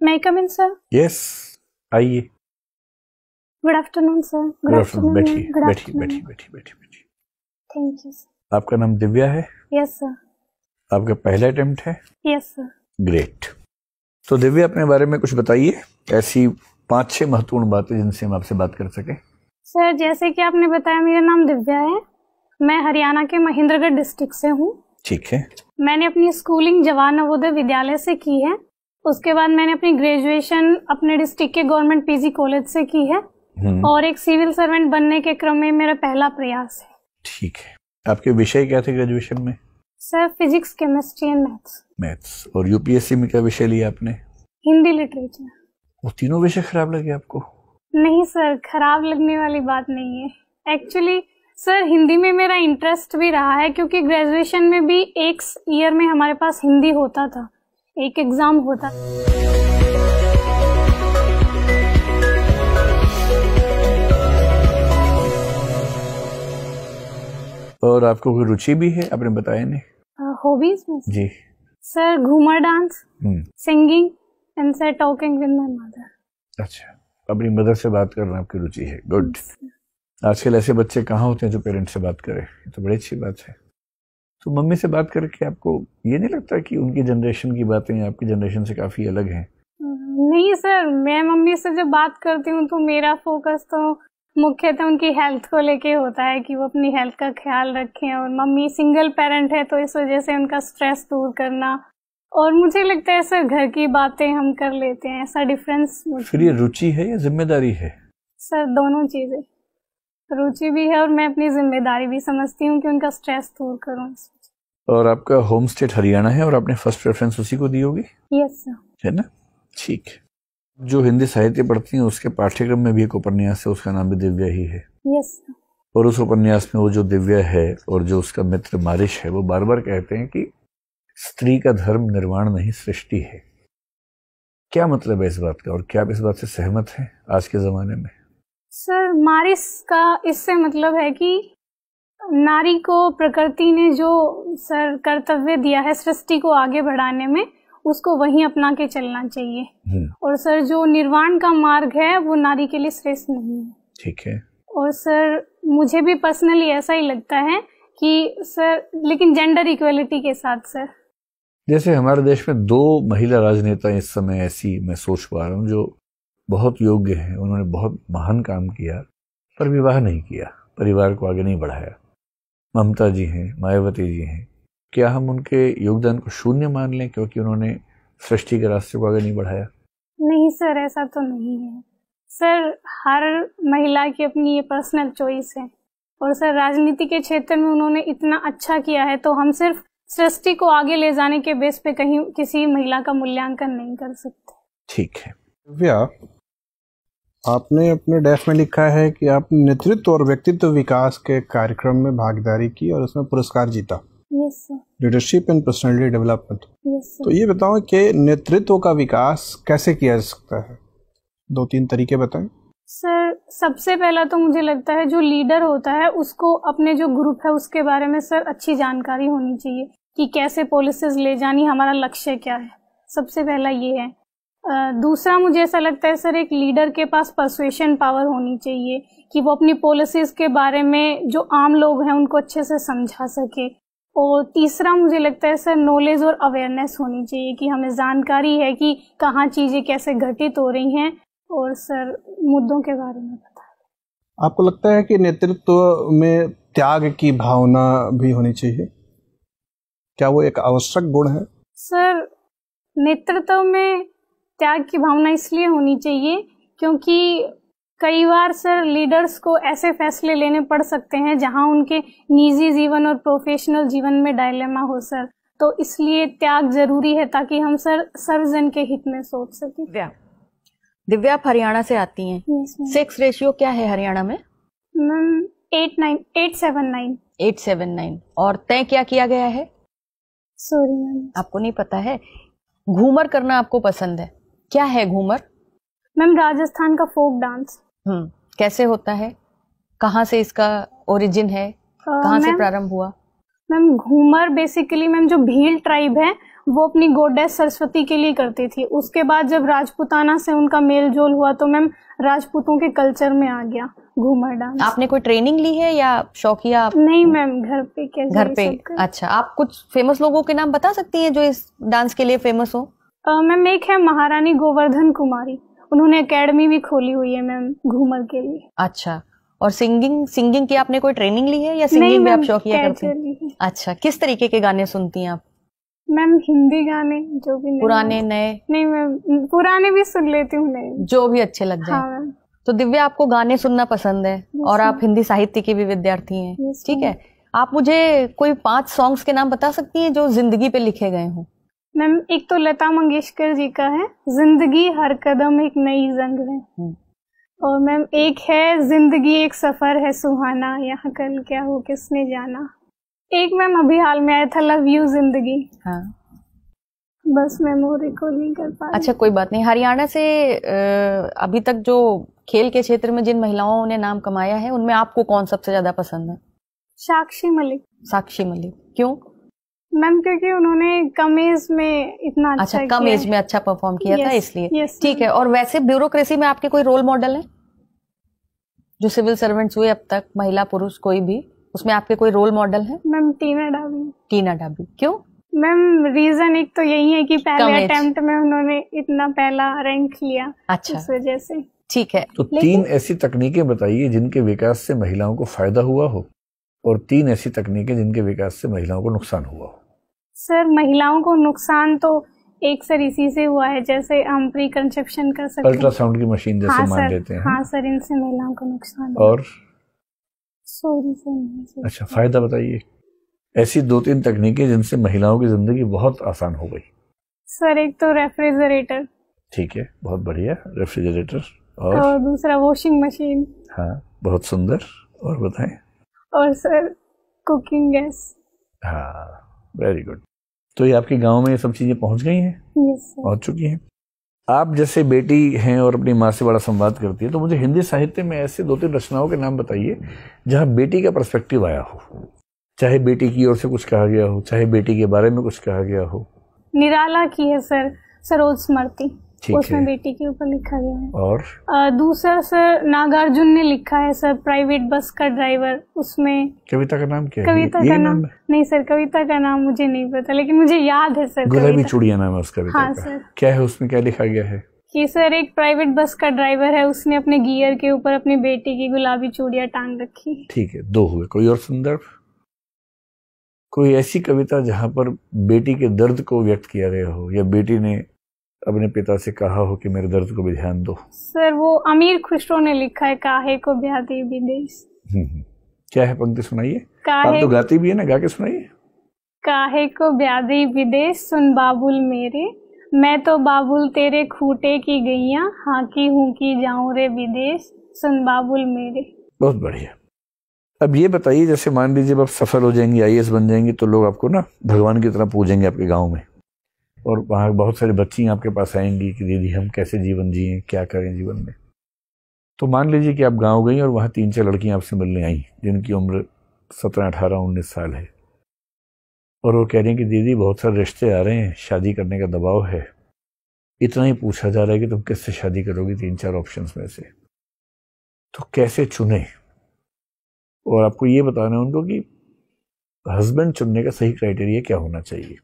May I come in, sir? Yes, आइए। Good afternoon, sir. Good afternoon. बैठिए। Thank you, sir. आपका नाम दिव्या है? Yes, sir. आपका पहला अटेम्प्ट है? Yes, sir. ग्रेट। तो दिव्या, अपने बारे में कुछ बताइए, ऐसी 5-6 महत्वपूर्ण बातें जिनसे हम आपसे बात कर सकें। सर, जैसे कि आपने बताया, मेरा नाम दिव्या है। मैं हरियाणा के महेंद्रगढ़ डिस्ट्रिक्ट से हूँ। ठीक है। मैंने अपनी स्कूलिंग जवाहर नवोदय विद्यालय से की है। उसके बाद मैंने अपनी ग्रेजुएशन अपने डिस्ट्रिक्ट के गवर्नमेंट पीजी कॉलेज से की है। और एक सिविल सर्वेंट बनने के क्रम में मेरा पहला प्रयास है। ठीक है। आपके विषय क्या थे ग्रेजुएशन में? Sir, physics, chemistry and maths. और यूपीएससी में क्या विषय लिया आपने? हिंदी लिटरेचर। वो तीनों विषय खराब लगे आपको? नहीं सर, खराब लगने वाली बात नहीं है। एक्चुअली सर, हिंदी में मेरा इंटरेस्ट भी रहा है, क्योंकि ग्रेजुएशन में भी एक ईयर में हमारे पास हिंदी होता था, एक एग्जाम होता था। और आपको कोई रुचि भी है, आपने बताया नहीं? हॉबीज में जी sir, Ghoomar dance, singing and sir talking with my mother. अच्छा, अपनी मदर से बात करना आपकी रुचि है। गुड। आजकल ऐसे बच्चे कहाँ होते हैं जो पेरेंट्स से बात करें, ये तो बड़ी अच्छी बात है। तो मम्मी से बात करके आपको ये नहीं लगता कि उनकी जनरेशन की बातें आपकी जनरेशन से काफी अलग हैं? नहीं सर, मैं मम्मी से जब बात करती हूँ तो मेरा फोकस तो मुख्यतः उनकी हेल्थ को लेके होता है कि वो अपनी हेल्थ का ख्याल रखें। और मम्मी सिंगल पेरेंट है, तो इस वजह से उनका स्ट्रेस दूर करना। और मुझे लगता है सर, घर की बातें हम कर लेते हैं, ऐसा डिफरेंस। फिर ये रुचि है या जिम्मेदारी है? सर, दोनों चीजें। रुचि भी है और मैं अपनी जिम्मेदारी भी समझती हूँ कि उनका स्ट्रेस दूर करूँ। और आपका होम स्टेट हरियाणा है और आपने फर्स्ट प्रेफरेंस उसी को दी होगी? Yes sir. है ना? ठीक है। जो हिंदी साहित्य पढ़ती हैं उसके पाठ्यक्रम में भी एक उपन्यास है, उसका नाम भी दिव्या ही है। Yes sir. और उस उपन्यास में वो जो दिव्या है और जो उसका मित्र मारिश है, वो बार बार कहते हैं कि स्त्री का धर्म निर्वाण नहीं, सृष्टि है। क्या मतलब है इस बात का, और क्या आप इस बात से सहमत हैं आज के जमाने में? सर, मारिश का इससे मतलब है कि नारी को प्रकृति ने जो सर कर्तव्य दिया है सृष्टि को आगे बढ़ाने में, उसको वहीं अपना के चलना चाहिए। और सर, जो निर्वाण का मार्ग है वो नारी के लिए श्रेष्ठ नहीं है। ठीक है। और सर, मुझे भी पर्सनली ऐसा ही लगता है कि सर, लेकिन जेंडर इक्वलिटी के साथ सर। जैसे हमारे देश में 2 महिला राजनेता इस समय ऐसी मैं सोच पा रहा हूँ जो बहुत योग्य हैं, उन्होंने बहुत महान काम किया, पर विवाह नहीं किया, परिवार को आगे नहीं बढ़ाया। ममता जी हैं, मायावती जी हैं। क्या हम उनके योगदान को शून्य मान लें क्योंकि उन्होंने सृष्टि के रास्ते को आगे नहीं बढ़ाया? नहीं सर, ऐसा तो नहीं है सर। हर महिला की अपनी ये पर्सनल चॉइस है। और सर, राजनीति के क्षेत्र में उन्होंने इतना अच्छा किया है, तो हम सिर्फ सृष्टि को आगे ले जाने के बेस पे कहीं किसी महिला का मूल्यांकन नहीं कर सकते। ठीक है। दिव्या, आपने अपने डैश में लिखा है कि आपने नेतृत्व और व्यक्तित्व विकास के कार्यक्रम में भागीदारी की और उसमें पुरस्कार जीता। Yes sir. Leadership and personality development. Yes sir. तो ये बताओ कि नेतृत्व का विकास कैसे किया जा सकता है? 2-3 तरीके बताएं। सर, सबसे पहला तो मुझे लगता है जो लीडर होता है उसको अपने जो ग्रुप है उसके बारे में सर अच्छी जानकारी होनी चाहिए कि कैसे पॉलिसीज ले जानी, हमारा लक्ष्य क्या है। सबसे पहला ये है। दूसरा, मुझे ऐसा लगता है सर, एक लीडर के पास परसुएशन पावर होनी चाहिए कि वो अपनी पॉलिसीज के बारे में जो आम लोग हैं उनको अच्छे से समझा सके। और तीसरा, मुझे लगता है सर, नॉलेज और अवेयरनेस होनी चाहिए कि हमें जानकारी है कि कहाँ चीजें कैसे घटित हो रही हैं, और सर मुद्दों के बारे में पता है। आपको लगता है कि नेतृत्व में त्याग की भावना भी होनी चाहिए? क्या वो एक आवश्यक गुण है? सर, नेतृत्व में त्याग की भावना इसलिए होनी चाहिए क्योंकि कई बार सर लीडर्स को ऐसे फैसले लेने पड़ सकते हैं जहां उनके निजी जीवन और प्रोफेशनल जीवन में डायलेमा हो सर। तो इसलिए त्याग जरूरी है ताकि हम सर सर्वजन के हित में सोच सकें। दिव्या, आप हरियाणा से आती हैं। सेक्स रेशियो क्या है हरियाणा में? मैम 879। 879। और तय क्या किया गया है? सॉरी मैम, आपको नहीं पता है? घूमर करना आपको पसंद है। क्या है घूमर? मैम, राजस्थान का फोक डांस। कैसे होता है? कहाँ से इसका ओरिजिन है? कहाँ से प्रारंभ हुआ? मैम, घूमर बेसिकली मैम जो भील ट्राइब है वो अपनी गॉडेस सरस्वती के लिए करती थी। उसके बाद जब राजपूताना से उनका मेल जोल हुआ तो मैम राजपूतों के कल्चर में आ गया घूमर डांस। आपने कोई ट्रेनिंग ली है या शौकिया? नहीं मैम, घर पे कैसे? घर पे। अच्छा, आप कुछ फेमस लोगों के नाम बता सकती हैं जो इस डांस के लिए फेमस हो? मैम एक है महारानी गोवर्धन कुमारी, उन्होंने एकेडमी भी खोली हुई है मैम घूमर के लिए। अच्छा, और सिंगिंग की आपने कोई ट्रेनिंग ली है या सिंगिंग भी आप शौकिया करती हैं? अच्छा, किस तरीके के गाने सुनती हैं आप? मैम हिंदी गाने जो भी, पुराने नए? नहीं मैम, पुराने भी सुन लेती हूँ, नए जो भी अच्छे लग जाए। हाँ। तो दिव्या, आपको गाने सुनना पसंद है और आप हिंदी साहित्य की भी विद्यार्थी हैं, ठीक है। आप मुझे कोई 5 सॉन्ग्स के नाम बता सकती हैं जो जिंदगी पे लिखे गए हों? मैम एक तो लता मंगेशकर जी का है, जिंदगी हर कदम एक नई जंग है। और मैम एक है, जिंदगी एक सफर है सुहाना, यहाँ कल क्या हो किसने जाना। एक मैम अभी हाल में आया था, लव यू जिंदगी। हाँ, बस मेमोरी को नहीं कर पा। अच्छा, कोई बात नहीं। हरियाणा से अभी तक जो खेल के क्षेत्र में जिन महिलाओं ने नाम कमाया है, उनमें आपको कौन सबसे ज्यादा पसंद है? साक्षी मलिक। साक्षी मलिक, क्यों? मैम क्योंकि उन्होंने कम एज में इतना अच्छा कम एज में अच्छा परफॉर्म किया था, इसलिए। यस, ठीक है। और वैसे ब्यूरोक्रेसी में आपके कोई रोल मॉडल है जो सिविल सर्वेंट्स हुए अब तक, महिला पुरुष कोई भी, उसमें आपके कोई रोल मॉडल है? मैम टीना डाबी। टीना डाबी, क्यों? मैम रीजन एक तो यही है कि पहले अटेम्प्ट में उन्होंने इतना पहला रैंक लिया। अच्छा, उस वजह से। ठीक है। तो 3 ऐसी तकनीकें बताइए जिनके विकास से महिलाओं को फायदा हुआ हो, और 3 ऐसी तकनीकें जिनके विकास से महिलाओं को नुकसान हुआ हो। सर महिलाओं को नुकसान तो एक सर इसी से हुआ है, जैसे हम प्री कंसेप्शन कर सकते हैं, अल्ट्रासाउंड की मशीन जैसे हाँ मान लेते हैं। हाँ सर, इनसे महिलाओं को नुकसान। और सॉरी सर। अच्छा, फायदा बताइए, ऐसी 2-3 तकनीकें जिनसे महिलाओं की जिंदगी बहुत आसान हो गई। सर एक तो रेफ्रिजरेटर। ठीक है, बहुत बढ़िया, रेफ्रिजरेटर। और दूसरा वॉशिंग मशीन। हाँ, बहुत सुंदर। और बताएं? और सर कुकिंग गैस। हाँ, वेरी गुड। तो ये आपके गांव में ये सब चीजें पहुंच गई हैं? यस सर, पहुंच चुकी हैं। आप जैसे बेटी हैं और अपनी माँ से बड़ा संवाद करती है, तो मुझे हिंदी साहित्य में ऐसे 2-3 रचनाओं के नाम बताइए जहां बेटी का पर्सपेक्टिव आया हो, चाहे बेटी की ओर से कुछ कहा गया हो, चाहे बेटी के बारे में कुछ कहा गया हो। निराला की है सर, सरोज स्मृति, उसमें है। बेटी के ऊपर लिखा गया है। और दूसरा सर नागार्जुन ने लिखा है सर, प्राइवेट बस का ड्राइवर, उसमें कविता का नाम क्या है? कविता का नाम नहीं सर, कविता का नाम मुझे नहीं पता, लेकिन मुझे याद है सर। गुलाबी चूड़ियां नाम है उस कविता हाँ का। सर। क्या है उसमें, क्या लिखा गया है? कि सर एक प्राइवेट बस का ड्राइवर है, उसने अपने गियर के ऊपर अपनी बेटी की गुलाबी चूड़ियां टांग रखी। ठीक है, 2 हुए। कोई और संदर्भ, कोई ऐसी कविता जहां पर बेटी के दर्द को व्यक्त किया गया हो, या बेटी ने अपने पिता से कहा हो कि मेरे दर्द को भी ध्यान दो? सर वो अमीर खुसरो ने लिखा है, काहे को ब्याह विदेश। क्या है, पंक्ति सुनाइए। आप काहे तो गाती भी है ना, गा के सुनाइए। काहे को ब्याह विदेश, सुन बाबुल मेरे, मैं तो बाबुल तेरे खूटे की गैया, हाँ की हूँ की जाऊं रे विदेश, सुन बाबुल मेरे। बहुत बढ़िया। अब ये बताइए, जैसे मान लीजिए आप सफल हो जाएंगी, IAS बन जाएंगी, तो लोग आपको ना भगवान की तरह पूजेंगे आपके गांव में, और वहाँ बहुत सारी बच्ची आपके पास आएंगी कि दीदी हम कैसे जीवन जिएं, क्या करें जीवन में। तो मान लीजिए कि आप गांव गई और वहाँ 3-4 लड़कियां आपसे मिलने आई जिनकी उम्र 17, 18, 19 साल है, और वो कह रही हैं कि दीदी बहुत सारे रिश्ते आ रहे हैं, शादी करने का दबाव है, इतना ही पूछा जा रहा है कि तुम किससे शादी करोगी 3-4 ऑप्शंस में से, तो कैसे चुने? और आपको ये बताना है उनको कि हस्बैंड चुनने का सही क्राइटेरिया क्या होना चाहिए।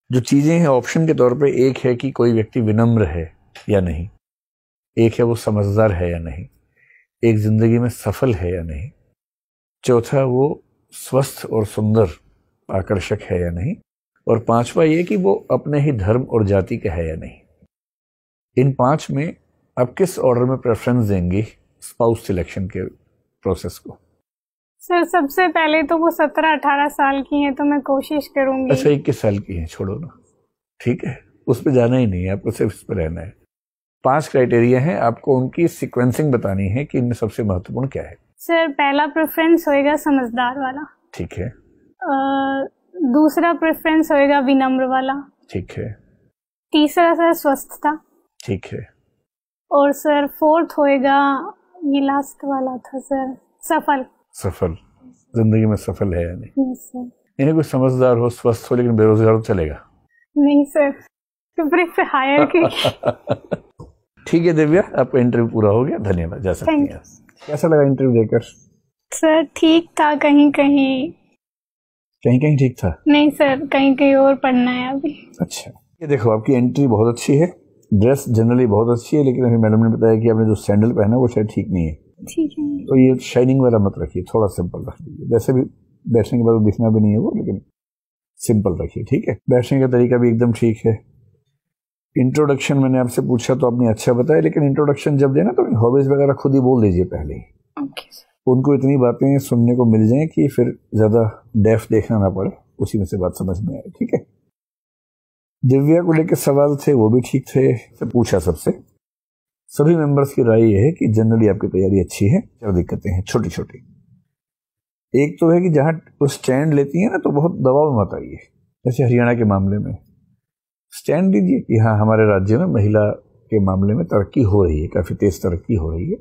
जो चीजें हैं ऑप्शन के तौर पे, एक है कि कोई व्यक्ति विनम्र है या नहीं, एक है वो समझदार है या नहीं, एक जिंदगी में सफल है या नहीं, चौथा वो स्वस्थ और सुंदर आकर्षक है या नहीं, और 5वां ये कि वो अपने ही धर्म और जाति का है या नहीं। इन 5 में आप किस ऑर्डर में प्रेफरेंस देंगे स्पाउस सिलेक्शन के प्रोसेस को? सर सबसे पहले तो वो 17-18 साल की हैं, तो मैं कोशिश करूंगी। अच्छा, 21 साल की हैं, छोड़ो ना, ठीक है, उस पर जाना ही नहीं है, आपको सिर्फ इस पर रहना है। 5 क्राइटेरिया हैं, आपको उनकी सीक्वेंसिंग बतानी है कि इनमें सबसे महत्वपूर्ण क्या है। सर पहला प्रेफरेंस होएगा समझदार वाला। ठीक है। दूसरा प्रेफरेंस होएगा विनम्र वाला। ठीक है। तीसरा सर स्वस्थता। ठीक है। और सर 4th होएगा, ये लास्ट वाला था सर, सफल। सफल, जिंदगी में सफल है या नहीं। सर इन्हें कोई समझदार हो, स्वस्थ हो, लेकिन बेरोजगार हो, चलेगा? नहीं सर, पेपर से हायर की। ठीक है दिव्या, आपका इंटरव्यू पूरा हो गया, धन्यवाद, जा सकते हैं। कैसा लगा इंटरव्यू देकर? सर ठीक था, कहीं कहीं ठीक था। नहीं सर, कहीं कहीं और पढ़ना है अभी। अच्छा, ये देखो आपकी एंट्री बहुत अच्छी है, ड्रेस जनरली बहुत अच्छी है, लेकिन अभी मैडम ने बताया कि आपने जो सैंडल पहना वो शायद ठीक नहीं है। ठीक है। तो ये शाइनिंग वाला मत रखिए, थोड़ा सिंपल रख लीजिए। वैसे भी बैठने के बाद दिखना भी नहीं है वो, लेकिन सिंपल रखिए, ठीक है। बैठने का तरीका भी एकदम ठीक है। इंट्रोडक्शन मैंने आपसे पूछा तो आपने अच्छा बताया, लेकिन इंट्रोडक्शन जब देना तो हॉबीज वगैरह खुद ही बोल दीजिए पहले। Okay sir. उनको इतनी बातें सुनने को मिल जाएं कि फिर ज्यादा डेफ देखना ना पड़े, उसी में से बात समझ में आए, ठीक है। दिव्या को लेकर सवाल थे वो भी ठीक थे, से पूछा सबसे। सभी मेंबर्स की राय यह है कि जनरली आपकी तैयारी अच्छी है। क्या दिक्कतें हैं छोटी छोटी। एक तो है कि जहां वो स्टैंड लेती है ना तो बहुत दबाव में मत आइए। जैसे हरियाणा के मामले में स्टैंड लीजिए कि हाँ हमारे राज्य में महिला के मामले में तरक्की हो रही है, काफी तेज तरक्की हो रही है,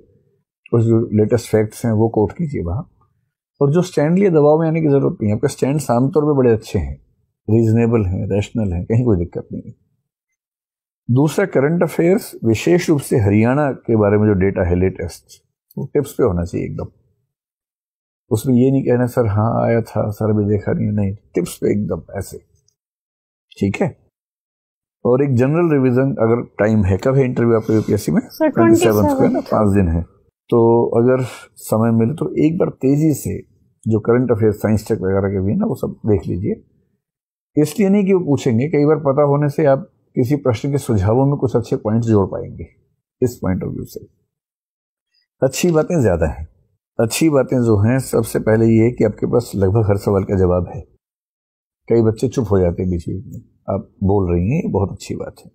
और जो लेटेस्ट फैक्ट्स हैं वो कोट कीजिए वहां। और जो स्टैंड लिए दबाव में आने की जरूरत नहीं है, आपके स्टैंड आमतौर पर बड़े अच्छे हैं, रीजनेबल हैं, रैशनल हैं, कहीं कोई दिक्कत नहीं है। दूसरा, करंट अफेयर्स विशेष रूप से हरियाणा के बारे में जो डेटा है लेटेस्ट, वो टिप्स पे होना चाहिए एकदम। उसमें ये नहीं कहना सर हाँ आया था सर अभी देखा नहीं, टिप्स पे एकदम ऐसे, ठीक है। और एक जनरल रिवीजन अगर टाइम है, कब है इंटरव्यू आपका यूपीएससी में? 27 को है ना, 5 दिन है। तो अगर समय मिले तो एक बार तेजी से जो करंट अफेयर साइंस टेक वगैरह के भी है ना वो सब देख लीजिए। इसलिए नहीं कि वो पूछेंगे, कई बार पता होने से आप किसी प्रश्न के सुझावों में कुछ अच्छे पॉइंट्स जोड़ पाएंगे। इस पॉइंट ऑफ व्यू से अच्छी बातें ज्यादा हैं। अच्छी बातें जो हैं, सबसे पहले ये है कि आपके पास लगभग हर सवाल का जवाब है। कई बच्चे चुप हो जाते हैं बीच में, आप बोल रही हैं, ये बहुत अच्छी बात है।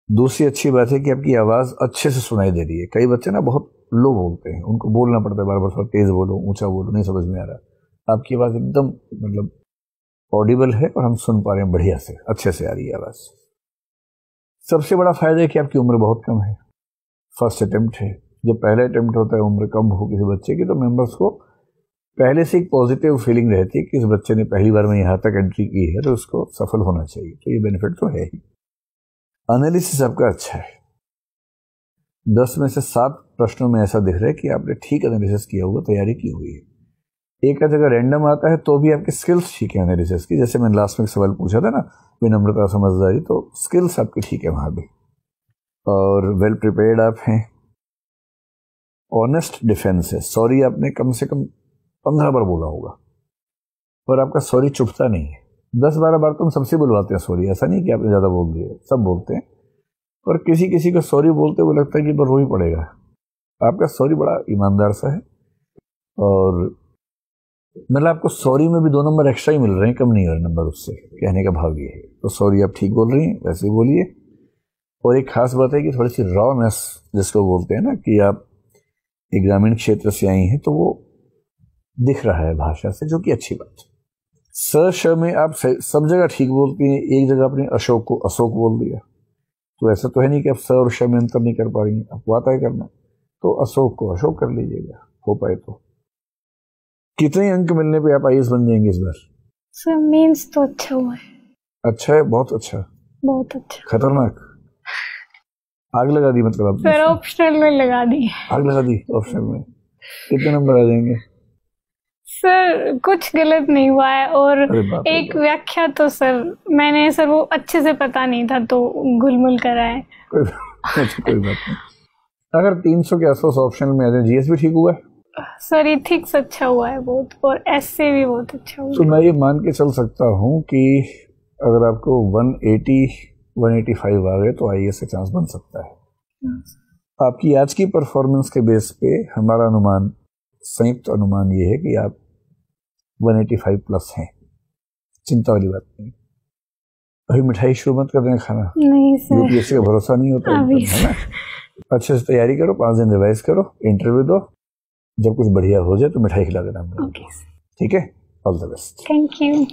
दूसरी अच्छी बात है कि आपकी आवाज अच्छे से सुनाई दे रही है। कई बच्चे ना बहुत लो बोलते हैं, उनको बोलना पड़ता है बार बार, थोड़ा तेज बोलो, ऊंचा बोलो, नहीं समझ में आ रहा। आपकी आवाज एकदम मतलब ऑडिबल है और हम सुन पा रहे हैं बढ़िया से, अच्छे से आ रही है आवाज। सबसे बड़ा फायदा है कि आपकी उम्र बहुत कम है, फर्स्ट अटेम्प्ट है। जब पहला अटेम्प्ट होता है, उम्र कम हो किसी बच्चे की, तो मेंबर्स को पहले से एक पॉजिटिव फीलिंग रहती है कि इस बच्चे ने पहली बार में यहाँ तक एंट्री की है तो उसको सफल होना चाहिए। तो ये बेनिफिट तो है ही। एनालिसिस आपका अच्छा है। 10 में से 7 प्रश्नों में ऐसा दिख रहा है कि आपने ठीक एनालिसिस किया हुआ, तैयारी की हुई है। एक अगर रैंडम आता है तो भी आपकी स्किल्स ठीक है एनालिसिस की। जैसे मैंने लास्ट में एक सवाल पूछा था ना, विनम्रता, समझदारी, तो स्किल्स आपकी ठीक है वहां भी। और वेल प्रिपेयर्ड आप हैं। ऑनेस्ट डिफेंस है। सॉरी आपने कम से कम 15 बार बोला होगा, और आपका सॉरी चुभता नहीं है। 10-12 बार तो हम सबसे बुलवाते हैं सॉरी, ऐसा नहीं कि आपने ज्यादा बोल दिया, सब बोलते हैं। और किसी किसी को सॉरी बोलते हुए लगता है कि रो ही पड़ेगा। आपका सॉरी बड़ा ईमानदार सा है, और मतलब आपको सॉरी में भी 2 नंबर एक्स्ट्रा ही मिल रहे हैं, कम नहीं हो रहे नंबर उससे। कहने का भाव ये है। तो सॉरी आप ठीक बोल रही हैं, वैसे ही बोलिए। और एक खास बात है कि थोड़ी सी रॉनेस जिसको बोलते हैं ना, कि आप एक ग्रामीण क्षेत्र से आई हैं, तो वो दिख रहा है भाषा से, जो कि अच्छी बात है। स श में आप सब जगह ठीक बोलती हैं, एक जगह आपने अशोक को अशोक बोल दिया। तो ऐसा तो है नहीं कि आप स और श में अंतर नहीं कर पा रही हैं, आपको आता है करना। तो अशोक को अशोक कर लीजिएगा, हो पाए तो। कितने अंक मिलने पे आप आईएएस बन जाएंगे इस बार? सर मीन्स तो अच्छा हुआ है। अच्छा है, बहुत अच्छा, बहुत अच्छा। खतरनाक, आग लगा दी मतलब आपने? सर ऑप्शनल में लगा दी। आग लगा दी ऑप्शनल में। कितने नंबर आ जाएंगे? सर कुछ गलत नहीं हुआ है, और एक व्याख्या तो सर मैंने सर वो अच्छे से पता नहीं था तो गुलमुल करा है। कोई बात नहीं। अगर 300 के आसपास ऑप्शनल में आ जाए। जीएस भी ठीक हुआ है सर, इथिक्स अच्छा हुआ है बहुत, और एसए भी बहुत अच्छा हुआ। तो मैं ये मान के चल सकता हूँ कि अगर आपको 180-185 आ गए तो आईएएस का चांस बन सकता है। आपकी आज की परफॉर्मेंस के बेस पे हमारा अनुमान, संयुक्त अनुमान ये है कि आप 185 प्लस हैं। चिंता वाली बात नहीं। अभी मिठाई शुरू मत कर दें खाना। नहीं सर, यूपीएससी का भरोसा नहीं होता है ना। अच्छे से तैयारी करो, 5 दिन रिवाइज करो, इंटरव्यू दो। जब कुछ बढ़िया हो जाए तो मिठाई खिला देना। ठीक है, all the best. Thank you.